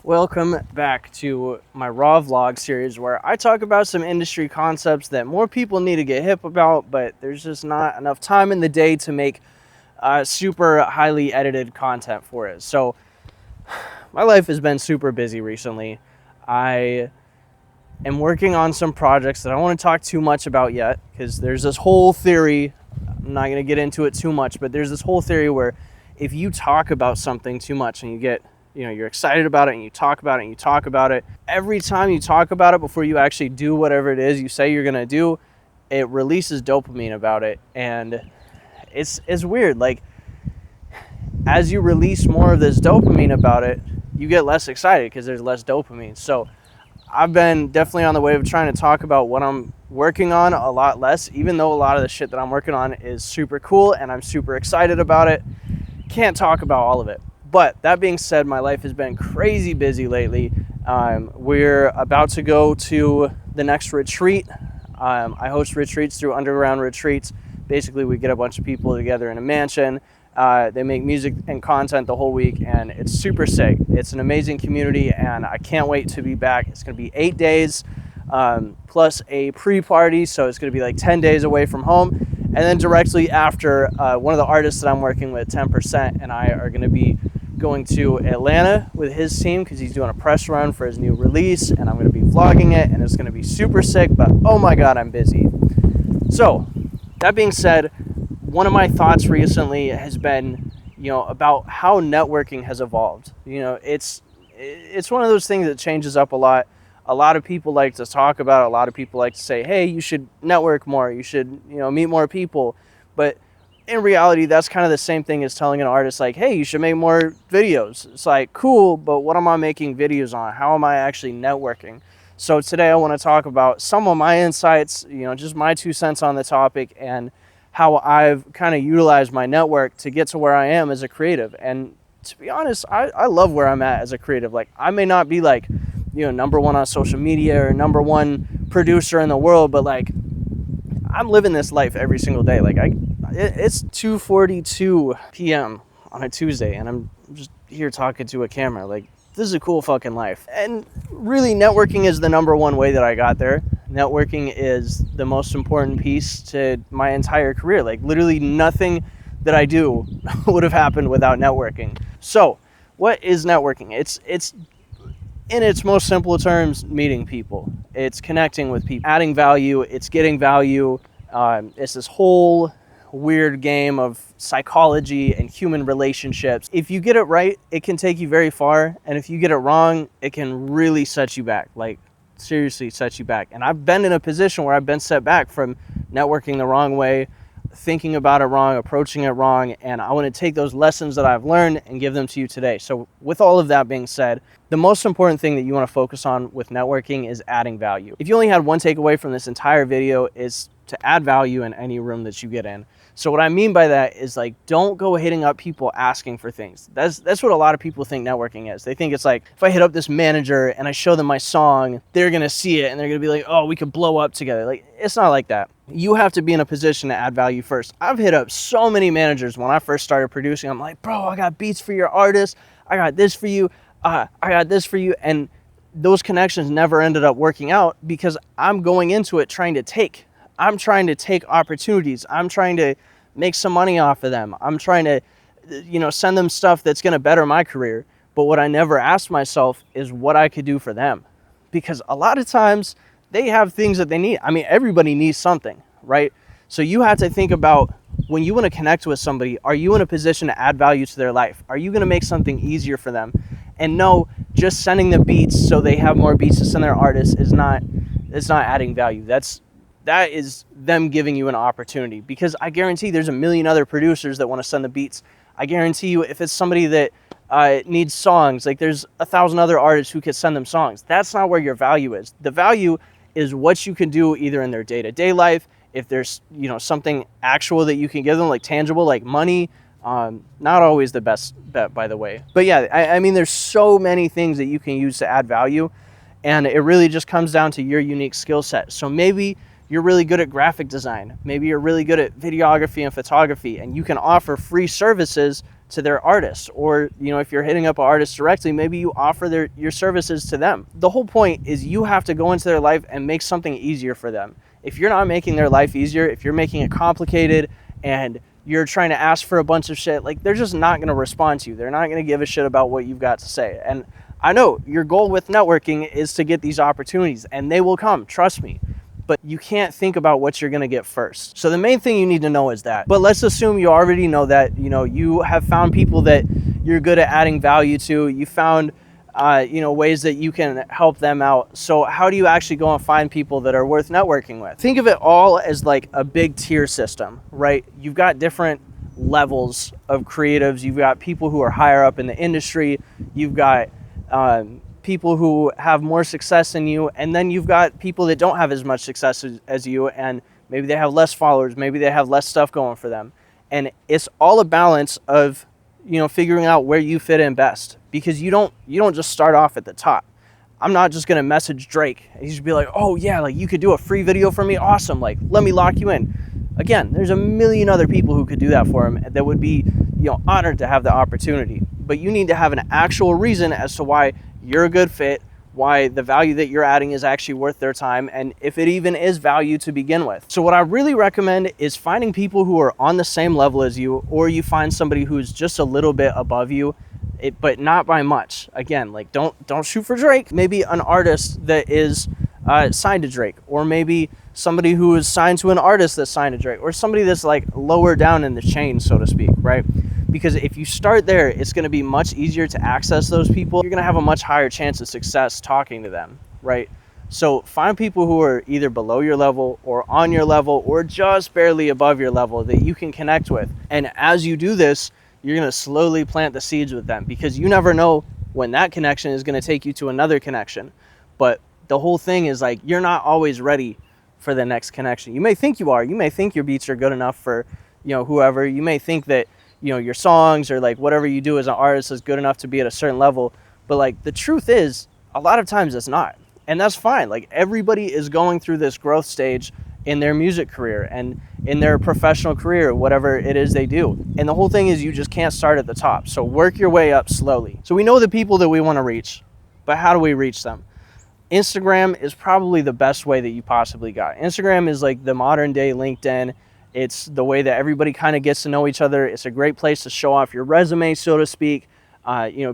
Welcome back to my raw vlog series where I talk about some industry concepts that more people need to get hip about, but there's just not enough time in the day to make super highly edited content for it. So my life has been super busy recently. I am working on some projects that I don't want to talk too much about yet because there's this whole theory. I'm not going to get into it too much, but there's this whole theory where if you talk about something too much and you're excited about it and you talk about it and you talk about it, every time you talk about it before you actually do whatever it is you say you're going to do, it releases dopamine about it. And it's weird. Like, as you release more of this dopamine about it, you get less excited because there's less dopamine. So I've been definitely on the way of trying to talk about what I'm working on a lot less, even though a lot of the shit that I'm working on is super cool and I'm super excited about it. Can't talk about all of it. But that being said, my life has been crazy busy lately. We're about to go to the next retreat. I host retreats through Underground Retreats. Basically, we get a bunch of people together in a mansion. They make music and content the whole week, and it's super sick. It's an amazing community, and I can't wait to be back. It's going to be 8 days plus a pre-party, so it's going to be like 10 days away from home. And then directly after, one of the artists that I'm working with, 10%, and I are going to be going to Atlanta with his team because he's doing a press run for his new release, and I'm going to be vlogging it, and it's going to be super sick, but oh my god, I'm busy. So that being said, one of my thoughts recently has been, about how networking has evolved. It's one of those things that changes up a lot. A lot of people like to talk about it. A lot of people like to say, hey, you should network more, you should meet more people. But in reality, that's kind of the same thing as telling an artist like, hey, you should make more videos. It's like, cool, but what am I making videos on? How am I actually networking? So today I want to talk about some of my insights, just my 2 cents on the topic, and how I've kind of utilized my network to get to where I am as a creative. And to be honest, I love where I'm at as a creative. Like, I may not be like, number one on social media or number one producer in the world, but like, I'm living this life every single day. Like, it's 2:42 p.m. on a Tuesday, and I'm just here talking to a camera. Like, this is a cool fucking life. And really, networking is the number one way that I got there. Networking is the most important piece to my entire career. Like, literally nothing that I do would have happened without networking. So, what is networking? It's in its most simple terms, meeting people. It's connecting with people, adding value, it's getting value. It's this whole weird game of psychology and human relationships. If you get it right, it can take you very far. And if you get it wrong, it can really set you back. Like, seriously set you back. And I've been in a position where I've been set back from networking the wrong way, thinking about it wrong, approaching it wrong, and I want to take those lessons that I've learned and give them to you today. So with all of that being said, the most important thing that you want to focus on with networking is adding value. If you only had one takeaway from this entire video, is to add value in any room that you get in. So what I mean by that is, like, don't go hitting up people asking for things. That's what a lot of people think networking is. They think it's like, if I hit up this manager and I show them my song, they're going to see it and they're going to be like, oh, we could blow up together. Like, it's not like that. You have to be in a position to add value first. I've hit up so many managers when I first started producing. I'm like, bro, I got beats for your artist. I got this for you. I got this for you. And those connections never ended up working out because I'm going into it trying to take. I'm trying to take opportunities. I'm trying to make some money off of them. I'm trying to, send them stuff that's going to better my career. But what I never asked myself is what I could do for them. Because a lot of times they have things that they need. I mean, everybody needs something, right? So you have to think about, when you want to connect with somebody, are you in a position to add value to their life? Are you going to make something easier for them? And no, just sending the beats so they have more beats to send their artists it's not adding value. That is them giving you an opportunity, because I guarantee there's a million other producers that want to send the beats. I guarantee you, if it's somebody that needs songs, like, there's 1,000 other artists who could send them songs. That's not where your value is. The value is what you can do either in their day-to-day life, if there's something actual that you can give them, like tangible, like money. Not always the best bet, by the way. But yeah, I mean, there's so many things that you can use to add value, and it really just comes down to your unique skill set. So maybe you're really good at graphic design. Maybe you're really good at videography and photography, and you can offer free services to their artists, or if you're hitting up an artist directly, maybe you offer your services to them. The whole point is you have to go into their life and make something easier for them. If you're not making their life easier, if you're making it complicated and you're trying to ask for a bunch of shit, like, they're just not going to respond to you. They're not going to give a shit about what you've got to say. And I know your goal with networking is to get these opportunities, and they will come, trust me. But you can't think about what you're going to get first. So the main thing you need to know is that. But let's assume you already know that, you have found people that you're good at adding value to. You found, ways that you can help them out. So how do you actually go and find people that are worth networking with? Think of it all as like a big tier system, right? You've got different levels of creatives. You've got people who are higher up in the industry. You've got people who have more success than you, and then you've got people that don't have as much success as you, and maybe they have less followers, maybe they have less stuff going for them. And it's all a balance of figuring out where you fit in best, because you don't just start off at the top. I'm not just gonna message Drake and he's just be like, oh yeah, like, you could do a free video for me, awesome, like, let me lock you in. Again, there's a million other people who could do that for him that would be honored to have the opportunity. But you need to have an actual reason as to why you're a good fit, why the value that you're adding is actually worth their time, and if it even is value to begin with. So what I really recommend is finding people who are on the same level as you, or you find somebody who's just a little bit above you, but not by much. Again, like, don't shoot for Drake. Maybe an artist that is signed to Drake, or maybe somebody who is signed to an artist that's signed to Drake, or somebody that's like lower down in the chain, so to speak, right? Because if you start there, it's going to be much easier to access those people. You're going to have a much higher chance of success talking to them, right? So find people who are either below your level or on your level or just barely above your level that you can connect with. And as you do this, you're going to slowly plant the seeds with them, because you never know when that connection is going to take you to another connection. But the whole thing is, like, you're not always ready for the next connection. You may think you are. You may think your beats are good enough for, whoever. You may think that, your songs or like whatever you do as an artist is good enough to be at a certain level. But like, the truth is, a lot of times it's not. And that's fine. Like, everybody is going through this growth stage in their music career and in their professional career, whatever it is they do. And the whole thing is, you just can't start at the top. So work your way up slowly. So we know the people that we want to reach, but how do we reach them? Instagram is probably the best way that you possibly got. Instagram is like the modern day LinkedIn. It's the way that everybody kind of gets to know each other. It's a great place to show off your resume, so to speak.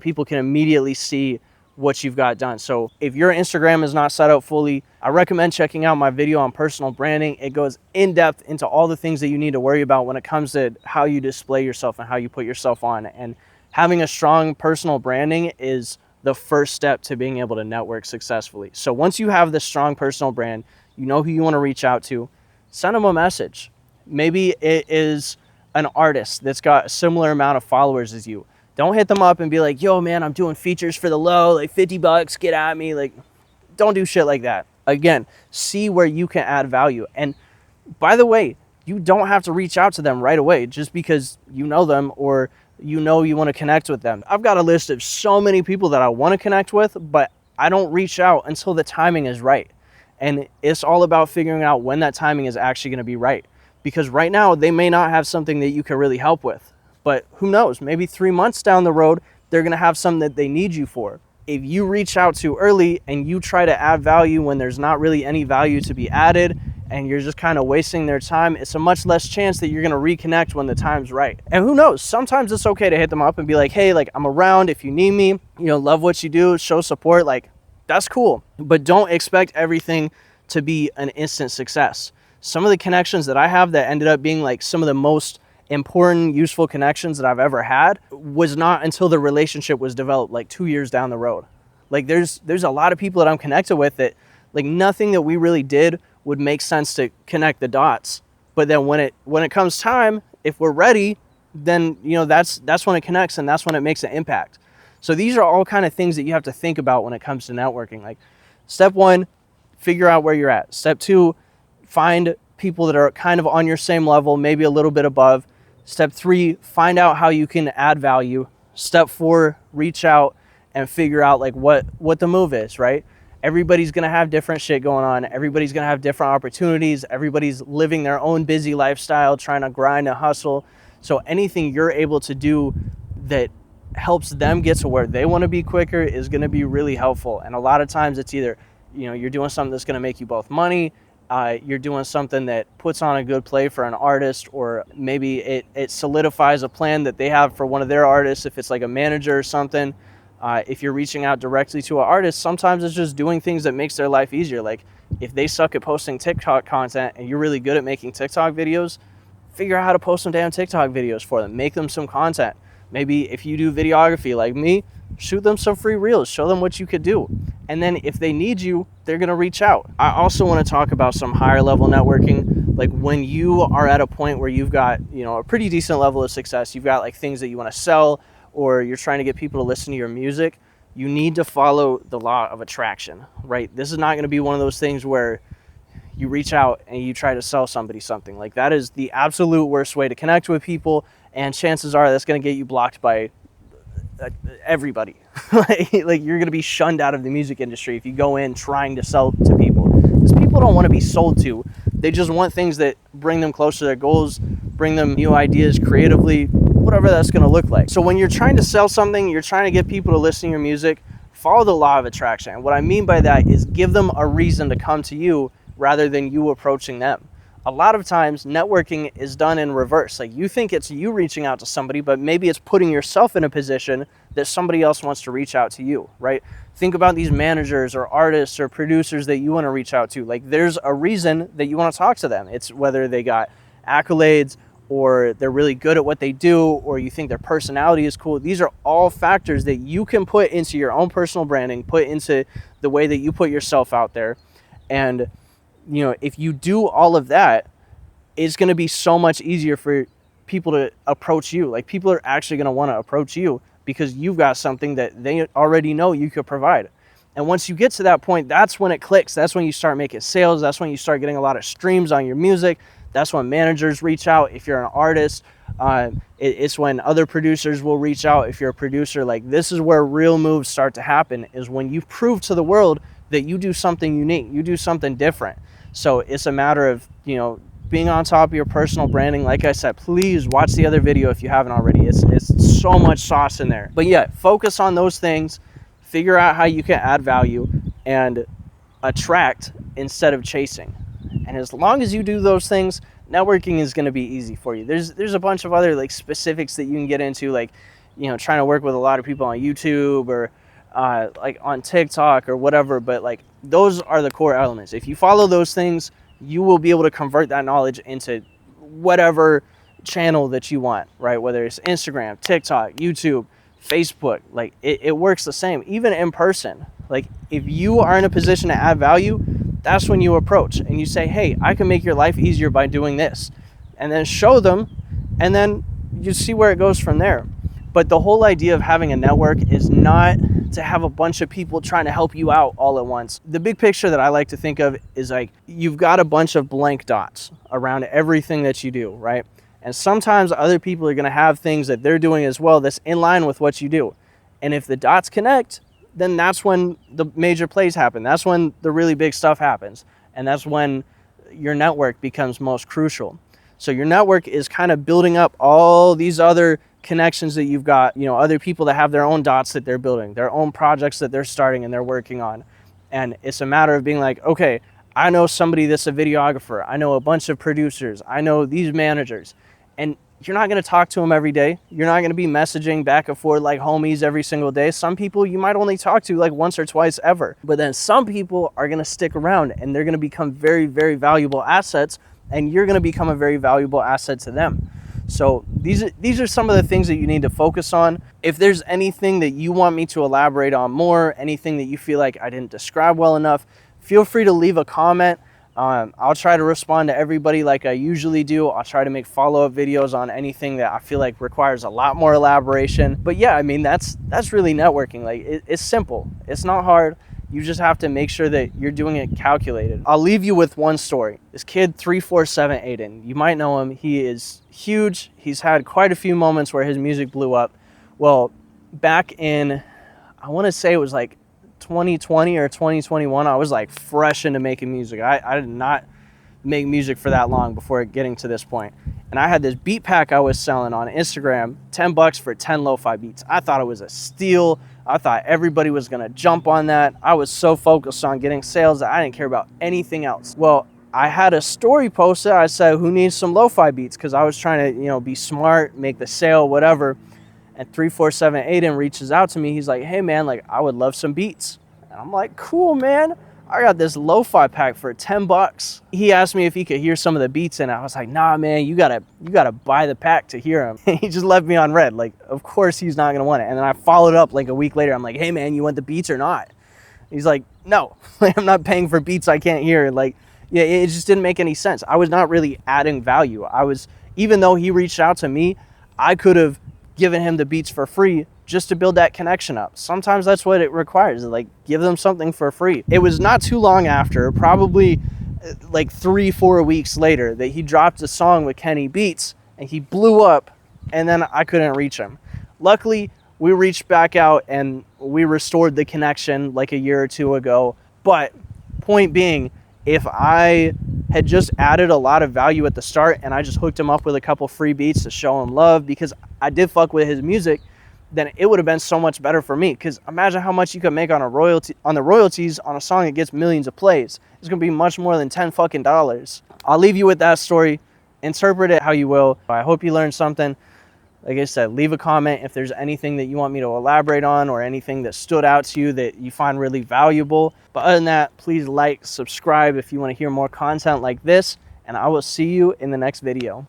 People can immediately see what you've got done. So if your Instagram is not set up fully, I recommend checking out my video on personal branding. It goes in depth into all the things that you need to worry about when it comes to how you display yourself and how you put yourself on. And having a strong personal branding is the first step to being able to network successfully. So once you have this strong personal brand, you know who you want to reach out to, send them a message. Maybe it is an artist that's got a similar amount of followers as you. Don't hit them up and be like, yo man, I'm doing features for the low, like $50, get at me. Like, don't do shit like that. Again, see where you can add value. And by the way, you don't have to reach out to them right away just because you know them or you want to connect with them. I've got a list of so many people that I want to connect with, but I don't reach out until the timing is right. And it's all about figuring out when that timing is actually going to be right. Because right now, they may not have something that you can really help with. But who knows? Maybe 3 months down the road, they're going to have something that they need you for. If you reach out too early and you try to add value when there's not really any value to be added, and you're just kind of wasting their time, it's a much less chance that you're going to reconnect when the time's right. And who knows? Sometimes it's okay to hit them up and be like, hey, like, I'm around if you need me, love what you do, show support. Like, that's cool. But don't expect everything to be an instant success. Some of the connections that I have that ended up being like some of the most important, useful connections that I've ever had was not until the relationship was developed, like 2 years down the road. Like, there's a lot of people that I'm connected with that, like, nothing that we really did would make sense to connect the dots. But then when it comes time, if we're ready, then that's when it connects and that's when it makes an impact. So these are all kind of things that you have to think about when it comes to networking. Like, step 1, figure out where you're at. Step 2, find people that are kind of on your same level, maybe a little bit above. Step 3, find out how you can add value. Step 4, reach out and figure out like what the move is, right? Everybody's going to have different shit going on. Everybody's going to have different opportunities. Everybody's living their own busy lifestyle, trying to grind and hustle. So anything you're able to do that helps them get to where they want to be quicker is going to be really helpful. And a lot of times it's either, you're doing something that's going to make you both money, you're doing something that puts on a good play for an artist, or maybe it solidifies a plan that they have for one of their artists, if it's like a manager or something. If you're reaching out directly to an artist, sometimes it's just doing things that makes their life easier. Like if they suck at posting TikTok content and you're really good at making TikTok videos, figure out how to post some damn TikTok videos for them. Make them some content. Maybe if you do videography like me, shoot them some free reels, show them what you could do. And then if they need you, they're going to reach out. I also want to talk about some higher level networking. Like when you are at a point where you've got, a pretty decent level of success, you've got like things that you want to sell, or you're trying to get people to listen to your music, you need to follow the law of attraction, right? This is not going to be one of those things where you reach out and you try to sell somebody something. Like that is the absolute worst way to connect with people, and chances are that's going to get you blocked by everybody. Like you're going to be shunned out of the music industry if you go in trying to sell to people, because people don't want to be sold to. They just want things that bring them closer to their goals, bring them new ideas creatively, whatever that's going to look like. So when you're trying to sell something, you're trying to get people to listen to your music, follow the law of attraction. And what I mean by that is give them a reason to come to you rather than you approaching them. A lot of times networking is done in reverse. Like you think it's you reaching out to somebody, but maybe it's putting yourself in a position that somebody else wants to reach out to you, right? Think about these managers or artists or producers that you want to reach out to. Like there's a reason that you want to talk to them. It's whether they got accolades, or they're really good at what they do, or you think their personality is cool. These are all factors that you can put into your own personal branding, put into the way that you put yourself out there. And if you do all of that, it's going to be so much easier for people to approach you. Like people are actually going to want to approach you because you've got something that they already know you could provide. And once you get to that point, that's when it clicks. That's when you start making sales. That's when you start getting a lot of streams on your music. That's when managers reach out if you're an artist. It's when other producers will reach out if you're a producer. Like this is where real moves start to happen, is when you prove to the world that you do something unique, you do something different. So it's a matter of, being on top of your personal branding. Like I said, please watch the other video if you haven't already. It's so much sauce in there. But yeah, focus on those things, figure out how you can add value, and attract instead of chasing. And as long as you do those things, networking is going to be easy for you. There's a bunch of other like specifics that you can get into, like, trying to work with a lot of people on YouTube or like on TikTok or whatever. But like those are the core elements. If you follow those things, you will be able to convert that knowledge into whatever channel that you want, right? Whether it's Instagram, TikTok, YouTube, Facebook, like it works the same, even in person. Like if you are in a position to add value, that's when you approach and you say, hey, I can make your life easier by doing this, and then show them, and then you see where it goes from there. But the whole idea of having a network is not to have a bunch of people trying to help you out all at once. The big picture that I like to think of is like you've got a bunch of blank dots around everything that you do, right? And sometimes other people are going to have things that they're doing as well that's in line with what you do. And if the dots connect, then that's when the major plays happen. That's when the really big stuff happens. And that's when your network becomes most crucial. So your network is kind of building up all these other connections that you've got, other people that have their own dots that they're building, their own projects that they're starting and they're working on. And it's a matter of being like, okay, I know somebody that's a videographer. I know a bunch of producers. I know these managers. And you're not going to talk to them every day. You're not going to be messaging back and forth like homies every single day. Some people you might only talk to like once or twice ever. But then some people are going to stick around and they're going to become very, very valuable assets, and you're going to become a very valuable asset to them. So these are some of the things that you need to focus on. If there's anything that you want me to elaborate on more, anything that you feel like I didn't describe well enough, feel free to leave a comment. I'll try to respond to everybody like I usually do. I'll try to make follow-up videos on anything that I feel like requires a lot more elaboration. But yeah, I mean, that's really networking. Like it's simple. It's not hard. You just have to make sure that you're doing it calculated. I'll leave you with one story. This kid, 347 Aiden, you might know him. He is huge. He's had quite a few moments where his music blew up. Well, back in, I want to say it was like 2020 or 2021, I was like fresh into making music. I did not make music for that long before getting to this point. And I had this beat pack I was selling on Instagram, 10 bucks for 10 lo-fi beats. I thought it was a steal. I thought everybody was gonna jump on that. I was so focused on getting sales that I didn't care about anything else. Well, I had a story posted. I said, who needs some lo-fi beats? Because I was trying to, be smart, make the sale, whatever. And 3478 Aiden reaches out to me. He's like, hey man, like I would love some beats. And I'm like, cool, man. I got this lo-fi pack for 10 bucks. He asked me if he could hear some of the beats in it. I was like, nah, man, you gotta buy the pack to hear him. He just left me on red. Like, of course he's not gonna want it. And then I followed up like a week later. I'm like, hey man, you want the beats or not? He's like, no, I'm not paying for beats I can't hear. Like, yeah, it just didn't make any sense. I was not really adding value. Even though he reached out to me, I could have given him the beats for free just to build that connection up. Sometimes that's what it requires, like give them something for free. It was not too long after, probably like 3-4 weeks later, that he dropped a song with Kenny Beats and he blew up, and then I couldn't reach him. Luckily, we reached back out and we restored the connection like a year or two ago. But point being, if I had just added a lot of value at the start and I just hooked him up with a couple free beats to show him love because I did fuck with his music, then it would have been so much better for me. Because imagine how much you could make on the royalties on a song that gets millions of plays. It's gonna be much more than $10 fucking. I'll leave you with that story. Interpret it how you will. I hope you learned something. Like I said, leave a comment if there's anything that you want me to elaborate on or anything that stood out to you that you find really valuable. But other than that, please like, subscribe if you want to hear more content like this, and I will see you in the next video.